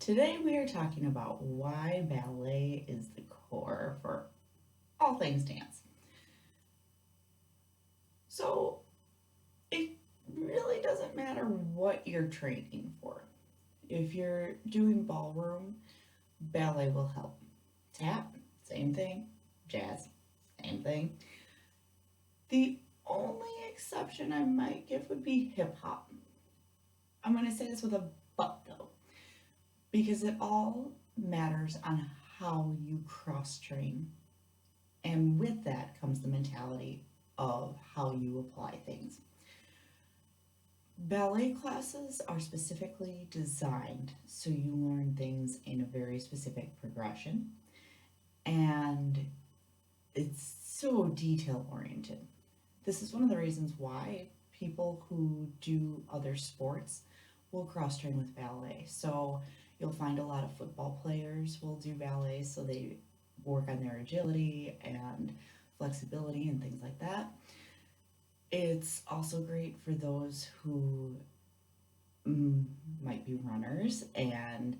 Today we are talking about why ballet is the core for all things dance. So it really doesn't matter what you're training for. If you're doing ballroom, ballet will help. Tap, same thing. Jazz, same thing. The only exception I might give would be hip hop. I'm going to say this with a but though, because it all matters on how you cross train. And with that comes the mentality of how you apply things. Ballet classes are specifically designed so you learn things in a very specific progression, and it's so detail oriented. This is one of the reasons why people who do other sports will cross train with ballet. So you'll find a lot of football players will do ballet so they work on their agility and flexibility and things like that. It's also great for those who mm, might be runners and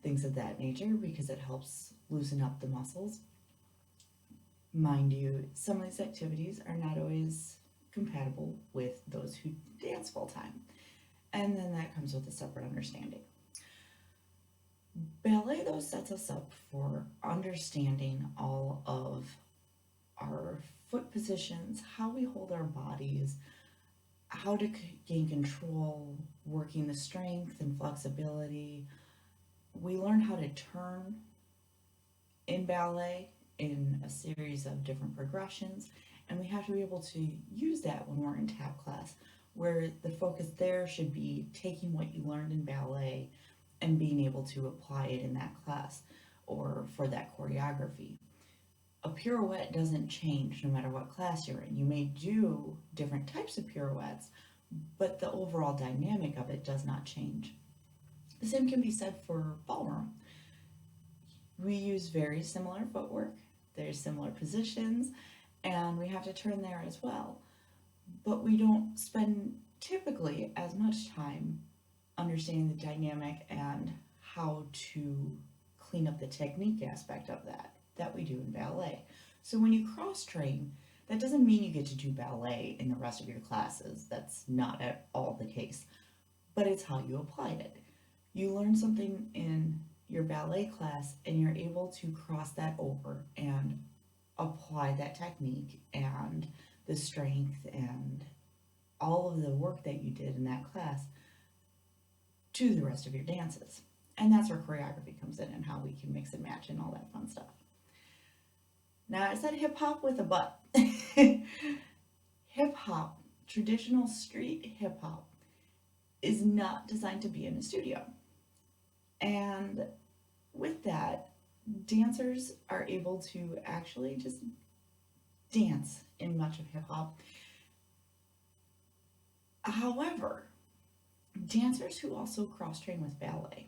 things of that nature because it helps loosen up the muscles. Mind you, some of these activities are not always compatible with those who dance full time. And then that comes with a separate understanding. Ballet, though, sets us up for understanding all of our foot positions, how we hold our bodies, how to gain control, working the strength and flexibility. We learn how to turn in ballet in a series of different progressions, and we have to be able to use that when we're in tap class, where the focus there should be taking what you learned in ballet and being able to apply it in that class or for that choreography. A pirouette doesn't change no matter what class you're in. You may do different types of pirouettes, but the overall dynamic of it does not change. The same can be said for ballroom. We use very similar footwork, there's similar positions, and we have to turn there as well. But we don't spend typically as much time understanding the dynamic and how to clean up the technique aspect of that we do in ballet. So when you cross train, that doesn't mean you get to do ballet in the rest of your classes. That's not at all the case. But it's how you applied it. You learn something in your ballet class and you're able to cross that over and apply that technique and the strength and all of the work that you did in that class to the rest of your dances. And that's where choreography comes in and how we can mix and match and all that fun stuff. Now, I said hip hop with a but. Hip hop, traditional street hip hop, is not designed to be in a studio. And with that, dancers are able to actually just dance in much of hip hop. However, dancers who also cross train with ballet,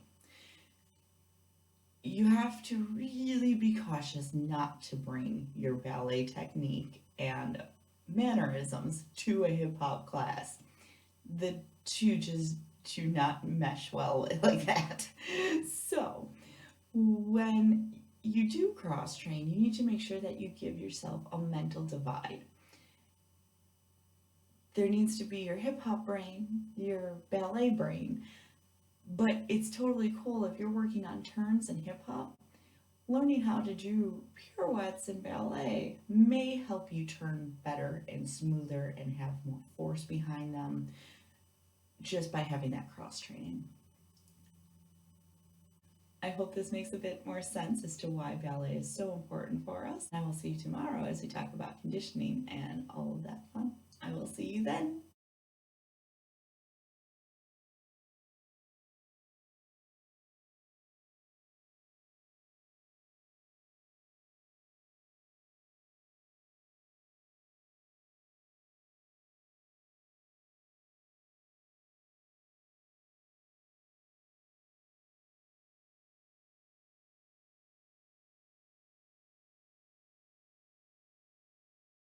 you have to really be cautious not to bring your ballet technique and mannerisms to a hip hop class. The two just do not mesh well like that. So, when you do cross train, you need to make sure that you give yourself a mental divide. There needs to be your hip hop brain, your ballet brain, but it's totally cool if you're working on turns in hip hop. Learning how to do pirouettes in ballet may help you turn better and smoother and have more force behind them just by having that cross training. I hope this makes a bit more sense as to why ballet is so important for us. I will see you tomorrow as we talk about conditioning and all of that fun. I will see you then.